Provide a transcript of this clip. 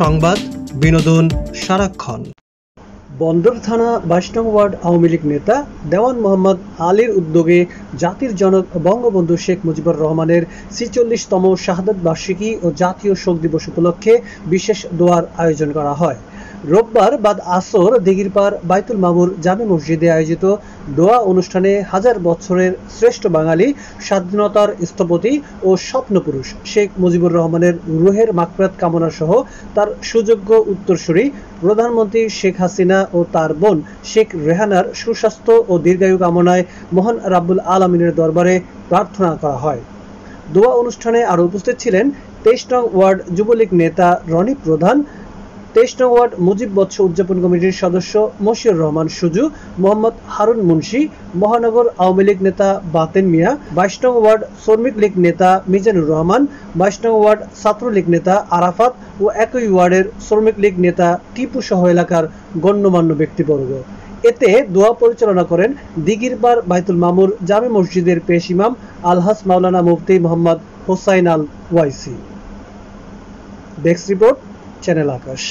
সংবাদ, বিনোদন সারাক্ষণ। বন্দর থানা 22 নং ওয়ার্ড আওয়ামী লীগ নেতা দেওয়ান মোহাম্মদ আলীর উদ্যোগে জাতির জনক বঙ্গবন্ধু শেখ মুজিবুর রহমানের 46তম শাহাদাত বার্ষিকী ও জাতীয় শোক দিবস উপলক্ষে বিশেষ দোয়ার আয়োজন করা হয়। রোববার বাদ আসর দিঘিরপাড় বাইতুল মামুর জামে মসজিদে আয়োজিত দোয়া অনুষ্ঠানে হাজার বছরের শ্রেষ্ঠ বাঙালি, স্বাধীনতার স্থপতি ও স্বপ্নপুরুষ শেখ মুজিবুর রহমানের রুহের মাগফিরাত কামনা সহ তার সুযোগ্য উত্তরসূরি প্রধানমন্ত্রী শেখ হাসিনা ও তার বোন শেখ রেহানার সুস্বাস্থ্য ও দীর্ঘায়ু কামনায় মহান রাব্বুল আলামিনের দরবারে প্রার্থনা করা হয়। দোয়া অনুষ্ঠানে আরও উপস্থিত ছিলেন 23 নং ওয়ার্ড যুবলীগ নেতা রনি প্রধান, 23 নং ওয়ার্ড মুজিব বৎস উদযাপন কমিটির সদস্য মশিউর রহমান সুজু, মোহাম্মদ হারুন মুন্সি, মহানগর আওয়ামী লীগ নেতা বাতেন মিয়া, 22 নং ওয়ার্ড শ্রমিক লীগ নেতা মিজানুর রহমান, 22 নং ওয়ার্ড ছাত্রলীগ নেতা আরাফাত ও একই ওয়ার্ডের শ্রমিক লীগ নেতা টিপু সহ এলাকার গণ্যমান্য ব্যক্তিবর্গ। এতে দোয়া পরিচালনা করেন দিঘিরপাড় বাইতুল মামুর জামে মসজিদের পেশ ইমাম আলহাজ মাওলানা মুফতি মোহাম্মদ হোসাইন আল ওয়াইসি। ডেস্ক রিপোর্ট, চ্যানেল আকাশ।